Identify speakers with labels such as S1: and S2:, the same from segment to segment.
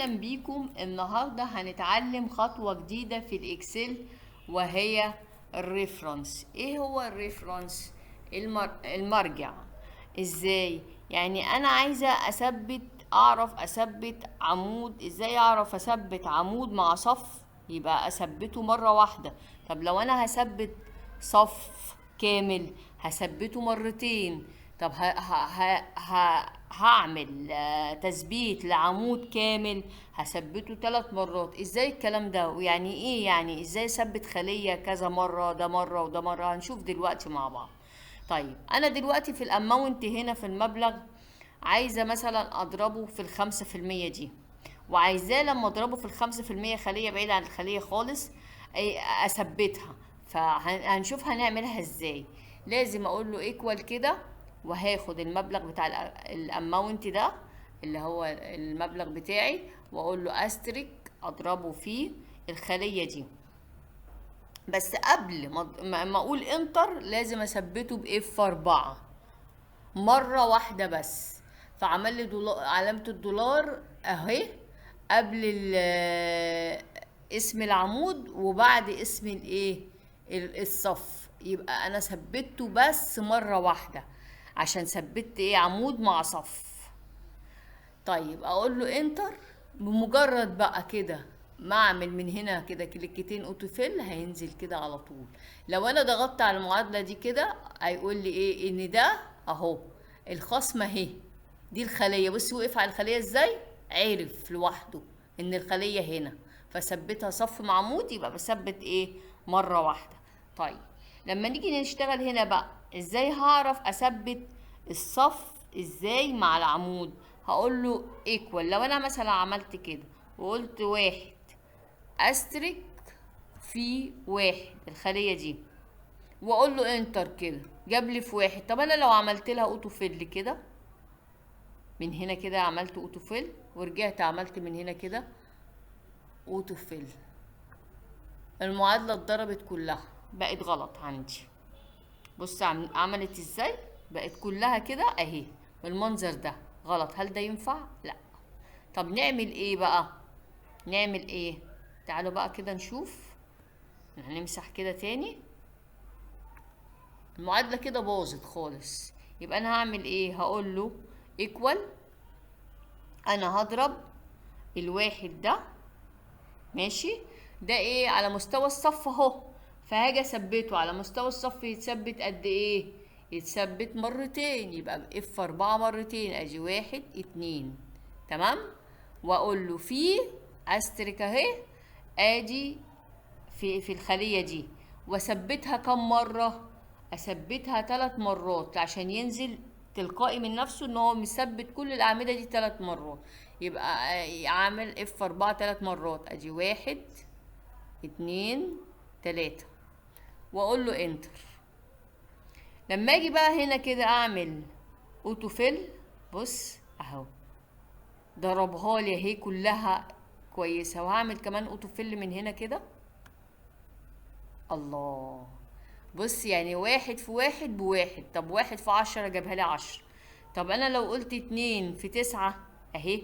S1: اهلا بيكم. النهارده هنتعلم خطوه جديده في الاكسل، وهي الريفرنس. ايه هو الريفرنس؟ المرجع. ازاي؟ يعني انا عايزه اعرف اثبت عمود. ازاي اعرف اثبت عمود مع صف؟ يبقى اثبته مره واحده. طب لو انا هثبت صف كامل هثبته مرتين. طب هعمل تثبيت لعمود كامل هثبته 3 مرات. ازاي الكلام ده؟ ويعني ايه؟ يعني ازاي اثبت خلية كذا مرة؟ ده مرة وده مرة، هنشوف دلوقتي مع بعض. طيب انا دلوقتي في الاماونت هنا في المبلغ عايزة مثلا اضربه في 5% دي، وعايزاه لما اضربه في 5% خلية بعيدة عن الخلية خالص اثبتها. فهنشوف هنعملها ازاي. لازم اقول له ايكوال كده، وهاخد المبلغ بتاع الاماونت ده اللي هو المبلغ بتاعي، واقول له استريك اضربه في الخلية دي. بس قبل ما اقول انتر لازم اثبته باف 4 مرة واحدة بس. فعمل لي علامة الدولار اهي قبل اسم العمود وبعد اسم الصف. يبقى انا ثبته بس مرة واحدة عشان ثبت عمود مع صف. طيب اقول له انتر. بمجرد بقى كده ما اعمل من هنا كده كليكتين اوتوفيل هينزل كده على طول. لو انا ضغطت على المعادلة دي كده هيقول لي ان ده اهو الخصم اهي. دي الخلية. بص وقف على الخلية ازاي، عرف لوحده ان الخلية هنا، فثبتها صف مع عمود. يبقى بثبت مرة واحدة. طيب لما نيجي نشتغل هنا بقى ازاي هعرف اثبت الصف ازاي مع العمود؟ هقول له ايكوال. لو انا مثلا عملت كده وقلت 1 استريك في 1 الخلية دي، واقول له انتر كده جاب لي في 1. طب انا لو عملت لها اوتو فيل كده من هنا كده، عملت اوتو فيل ورجعت عملت من هنا كده اوتو فيل، المعادلة اتضربت كلها بقت غلط عندي. بص عملت ازاي، بقت كلها كده اهي بالمنظر ده غلط. هل ده ينفع؟ لا. طب نعمل ايه بقى؟ نعمل ايه؟ تعالوا بقى كده نشوف. هنمسح كده تاني، المعادلة كده باظت خالص. يبقى انا هعمل ايه؟ هقول له ايكوال. انا هضرب الواحد ده ماشي، ده على مستوى الصف اهو، فهاجي اثبته على مستوى الصف. يتثبت قد ايه؟ يتثبت مرتين. يبقى اف 4 مرتين. ادي 1 2 تمام. واقول له في استرك اهي ادي في الخلية دي، واثبتها كم مرة؟ اثبتها 3 مرات عشان ينزل تلقائي من نفسه ان هو مثبت كل الاعمدة دي 3 مرات. يبقى عامل اف 4 3 مرات. ادي 1 2 3 واقول له انتر. لما اجي بقى هنا كده اعمل اوتو فيل، بص اهو ضربها لي اهي كلها كويسة. وهعمل كمان اوتو فيل من هنا كده. الله، بص يعني 1 في 1 بواحد. طب 1 في 10 جابها لي 10. طب انا لو قلت 2 في 9 اهي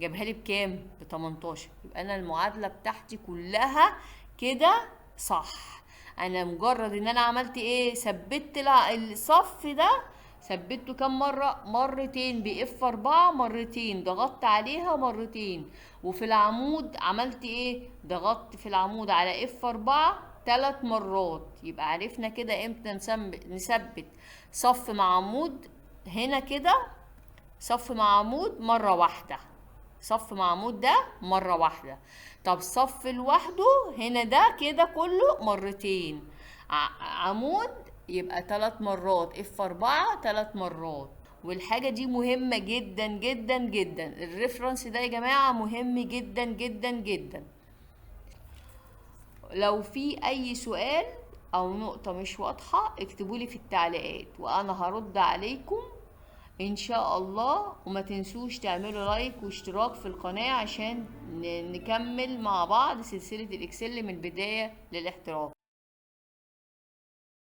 S1: جابها لي بكام؟ ب18. يبقى انا المعادلة بتاعتي كلها كده صح. انا مجرد ان انا عملت ثبت الصف ده. ثبته كم مرة؟ مرتين باف 4 مرتين، ضغطت عليها مرتين. وفي العمود عملت ضغطت في العمود على اف 4 3 مرات. يبقى عرفنا كده امتى نثبت صف مع عمود. هنا كده صف مع عمود مرة واحدة، صف مع عمود ده مرة واحدة. طب صف لوحده هنا ده كده كله مرتين. عمود يبقى 3 مرات. اف 4 3 مرات. والحاجة دي مهمة جدا جدا جدا. الريفرنس ده يا جماعة مهم جدا جدا جدا. لو في اي سؤال او نقطة مش واضحة اكتبولي في التعليقات وانا هرد عليكم ان شاء الله. وما تنسوش تعملوا لايك واشتراك في القناة عشان نكمل مع بعض سلسلة الاكسل من البداية للاحتراف.